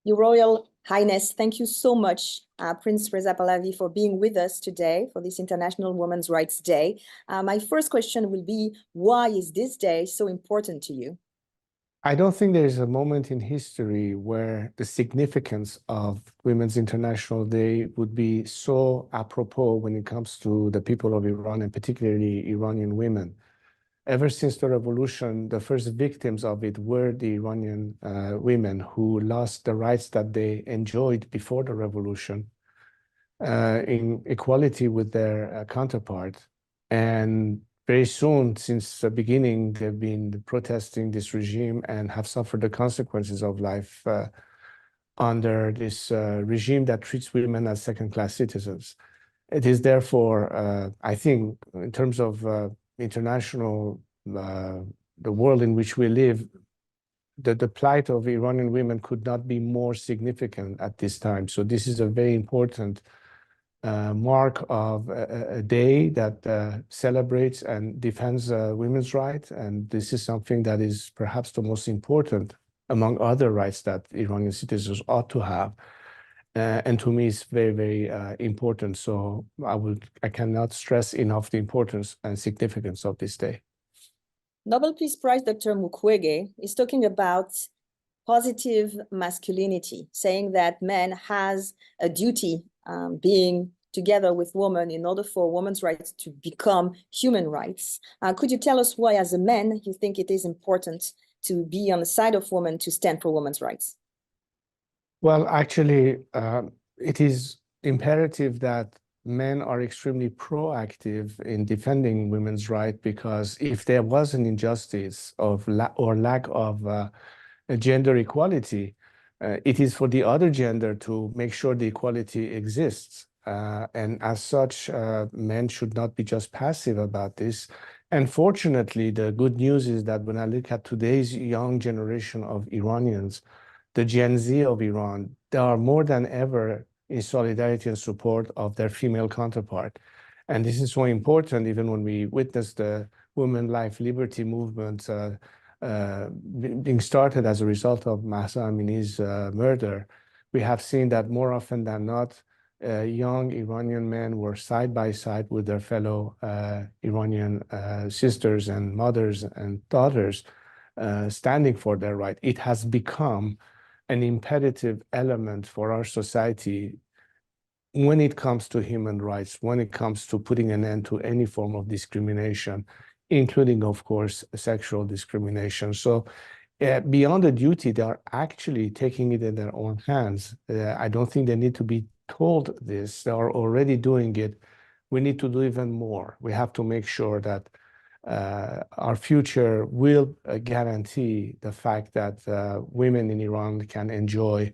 Your Royal Highness, thank you so much, Prince Reza Pahlavi, for being with us today for this International Women's Rights Day. My first question will be, why is this day so important to you? I don't think there is a moment in history where the significance of Women's International Day would be so apropos when it comes to the people of Iran, and particularly Iranian women. Ever since the revolution, the first victims of it were the Iranian women who lost the rights that they enjoyed before the revolution in equality with their counterpart. And very soon, since the beginning, they've been protesting this regime and have suffered the consequences of life under this regime that treats women as second-class citizens. It is therefore, I think, in terms of international, the world in which we live, the plight of Iranian women could not be more significant at this time. So this is a very important mark of a day that celebrates and defends women's rights. And this is something that is perhaps the most important among other rights that Iranian citizens ought to have. And to me, it's very, very important. So I cannot stress enough the importance and significance of this day. Nobel Peace Prize Dr. Mukwege is talking about positive masculinity, saying that man has a duty being together with women in order for women's rights to become human rights. Could you tell us why, as a man, you think it is important to be on the side of women to stand for women's rights? Well, actually, it is imperative that men are extremely proactive in defending women's rights, because if there was an injustice of or lack of gender equality, it is for the other gender to make sure the equality exists. And as such, men should not be just passive about this. And fortunately, the good news is that when I look at today's young generation of Iranians, the Gen Z of Iran, they are more than ever in solidarity and support of their female counterpart. And this is so important, even when we witness the women life liberty movement being started as a result of Mahsa Amini's murder. We have seen that more often than not, young Iranian men were side by side with their fellow Iranian sisters and mothers and daughters, standing for their right. It has become an imperative element for our society when it comes to human rights, when it comes to putting an end to any form of discrimination, including, of course, sexual discrimination. So beyond the duty, they are actually taking it in their own hands. I don't think they need to be told this. They are already doing it. We need to do even more. We have to make sure that our future will guarantee the fact that women in Iran can enjoy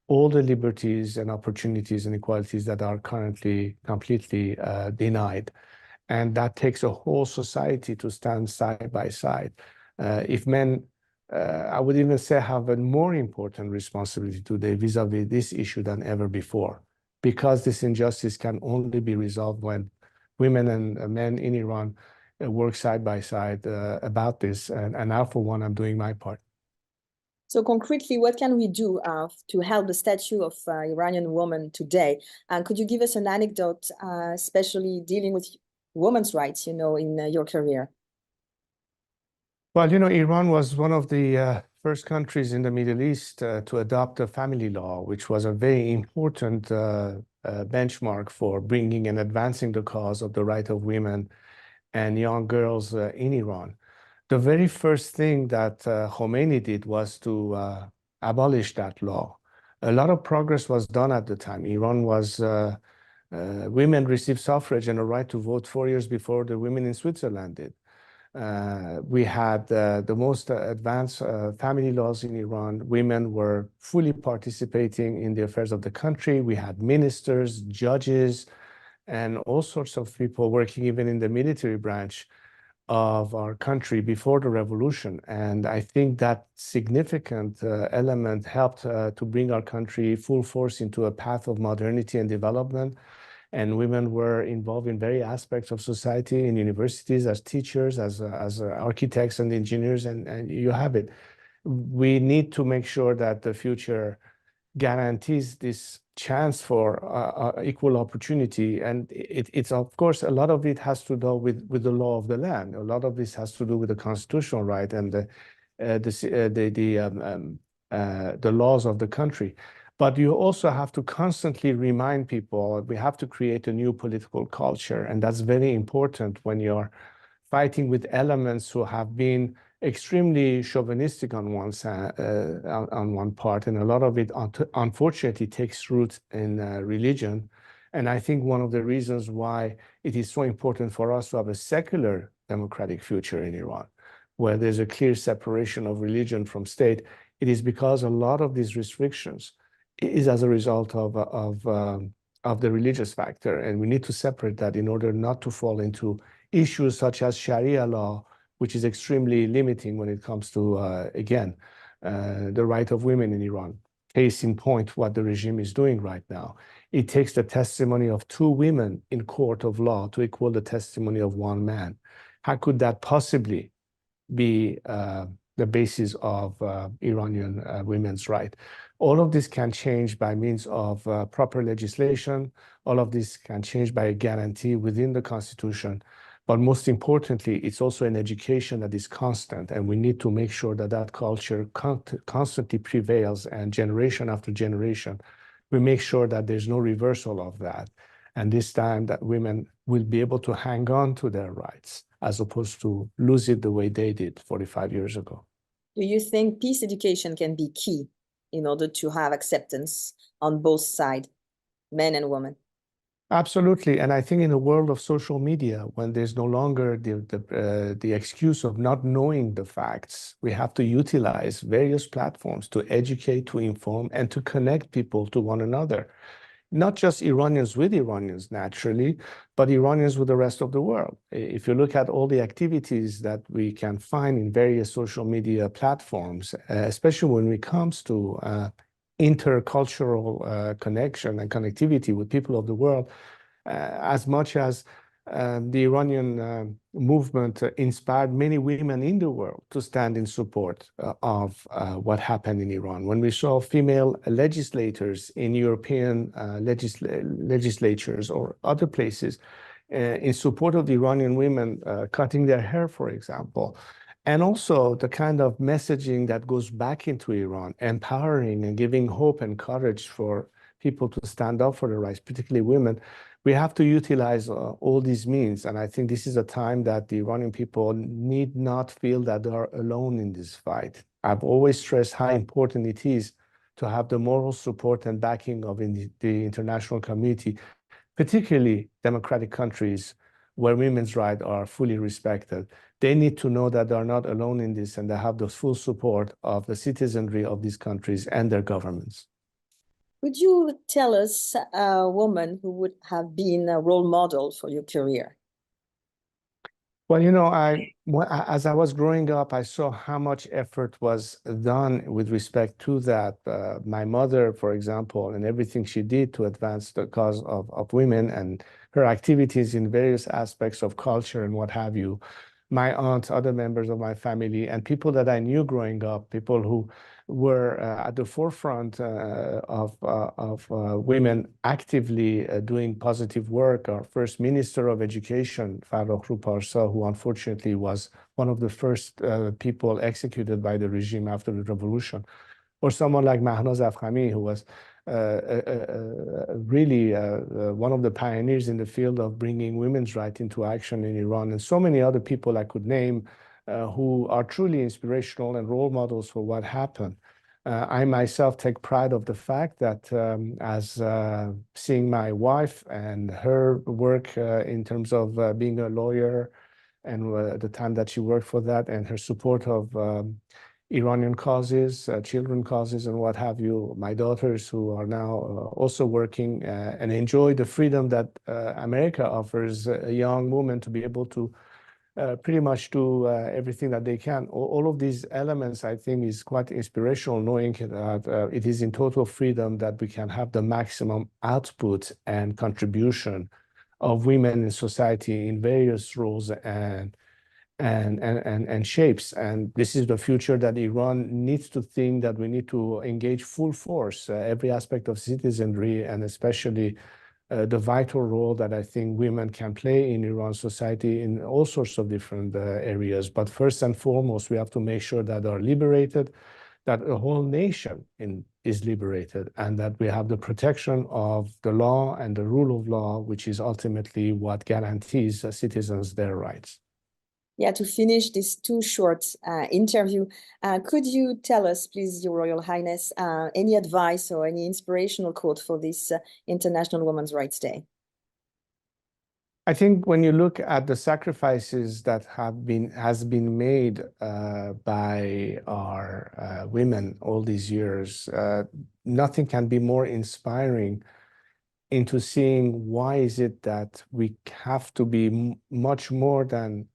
all the liberties and opportunities and equalities that are currently completely denied. And that takes a whole society to stand side by side. If men, I would even say, have a more important responsibility today vis-a-vis this issue than ever before, because this injustice can only be resolved when women and men in Iran work side by side about this. And now, for one, I'm doing my part. So concretely, what can we do to help the statue of Iranian woman today? And could you give us an anecdote, especially dealing with women's rights, in your career? Well, Iran was one of the first countries in the Middle East to adopt a family law, which was a very important benchmark for bringing and advancing the cause of the right of women and young girls in Iran. The very first thing that Khomeini did was to abolish that law. A lot of progress was done at the time. Iran was, women received suffrage and a right to vote 4 years before the women in Switzerland did. We had the most advanced family laws in Iran. Women were fully participating in the affairs of the country. We had ministers, judges, and all sorts of people working even in the military branch of our country before the revolution. And I think that significant element helped to bring our country full force into a path of modernity and development. And women were involved in various aspects of society, in universities, as teachers, as architects and engineers, and you have it. We need to make sure that the future guarantees this chance for equal opportunity. And it's of course, a lot of it has to do with the law of the land. A lot of this has to do with the constitutional right and the laws of the country. But you also have to constantly remind people, we have to create a new political culture. And that's very important when you're fighting with elements who have been extremely chauvinistic on one side, on one part, and a lot of it, unfortunately, takes root in religion. And I think one of the reasons why it is so important for us to have a secular democratic future in Iran, where there's a clear separation of religion from state, it is because a lot of these restrictions is as a result of the religious factor, and we need to separate that in order not to fall into issues such as Sharia law, which is extremely limiting when it comes to, again, the right of women in Iran. Case in point, what the regime is doing right now. It takes the testimony of 2 women in court of law to equal the testimony of 1 man. How could that possibly be the basis of Iranian women's right? All of this can change by means of proper legislation. All of this can change by a guarantee within the constitution. But most importantly, it's also an education that is constant, and we need to make sure that that culture constantly prevails, and generation after generation, we make sure that there's no reversal of that. And this time that women will be able to hang on to their rights as opposed to lose it the way they did 45 years ago. Do you think peace education can be key in order to have acceptance on both sides, men and women? Absolutely. And I think in a world of social media, when there's no longer the excuse of not knowing the facts, we have to utilize various platforms to educate, to inform, and to connect people to one another. Not just Iranians with Iranians, naturally, but Iranians with the rest of the world. If you look at all the activities that we can find in various social media platforms, especially when it comes to intercultural connection and connectivity with people of the world, as much as the Iranian movement inspired many women in the world to stand in support of what happened in Iran. When we saw female legislators in European legislatures or other places in support of the Iranian women cutting their hair, for example, and also the kind of messaging that goes back into Iran, empowering and giving hope and courage for people to stand up for their rights, particularly women, we have to utilize all these means. And I think this is a time that the Iranian people need not feel that they are alone in this fight. I've always stressed how important it is to have the moral support and backing of the international community, particularly democratic countries where women's rights are fully respected. They need to know that they are not alone in this, and they have the full support of the citizenry of these countries and their governments. Could you tell us a woman who would have been a role model for your career? Well, you know, as I was growing up, I saw how much effort was done with respect to that. My mother, for example, and everything she did to advance the cause of women and her activities in various aspects of culture and what have you. My aunt, other members of my family, and people that I knew growing up, people who were at the forefront of women actively doing positive work. Our first Minister of Education, Farrokh Parsa, who unfortunately was one of the first people executed by the regime after the revolution, or someone like Mahnaz Afkhami, who was really one of the pioneers in the field of bringing women's rights into action in Iran, and so many other people I could name who are truly inspirational and role models for what happened. I myself take pride of the fact that as seeing my wife and her work in terms of being a lawyer and the time that she worked for that, and her support of Iranian causes, children causes, and what have you. My daughters who are now also working and enjoy the freedom that America offers a young woman to be able to pretty much do everything that they can. All of these elements, I think, is quite inspirational, knowing that it is in total freedom that we can have the maximum output and contribution of women in society in various roles and and shapes. And this is the future that Iran needs to think that we need to engage full force, every aspect of citizenry, and especially the vital role that I think women can play in Iran society in all sorts of different areas. But first and foremost, we have to make sure that they are liberated, that a whole nation is liberated, and that we have the protection of the law and the rule of law, which is ultimately what guarantees citizens their rights. Yeah, to finish this too short interview, could you tell us, please, Your Royal Highness, any advice or any inspirational quote for this International Women's Rights Day? I think when you look at the sacrifices that has been made by our women all these years, nothing can be more inspiring into seeing why is it that we have to be much more than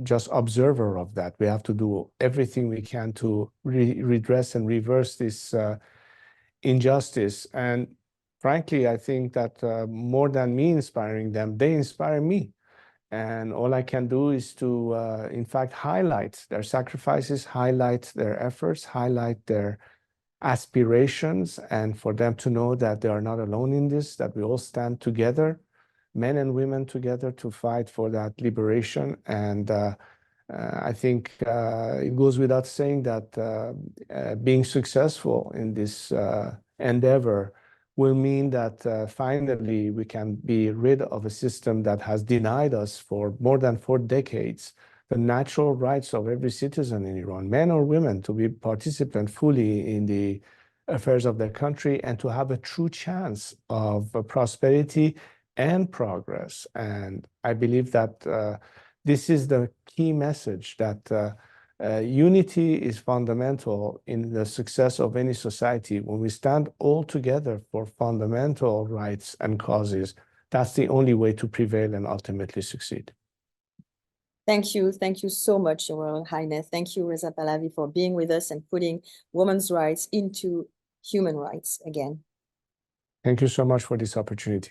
just observer of that. We have to do everything we can to redress and reverse this injustice. And frankly, I think that more than me inspiring them, they inspire me. And all I can do is to, in fact, highlight their sacrifices, highlight their efforts, highlight their aspirations, and for them to know that they are not alone in this, that we all stand together, men and women together, to fight for that liberation. And I think it goes without saying that being successful in this endeavor will mean that finally we can be rid of a system that has denied us for more than 4 decades the natural rights of every citizen in Iran, men or women, to be participant fully in the affairs of their country and to have a true chance of prosperity and progress. And I believe that this is the key message, that unity is fundamental in the success of any society. When we stand all together for fundamental rights and causes, that's the only way to prevail and ultimately succeed. Thank you so much, Your Royal Highness. Thank you, Reza Pahlavi, for being with us and putting women's rights into human rights again. Thank you so much for this opportunity.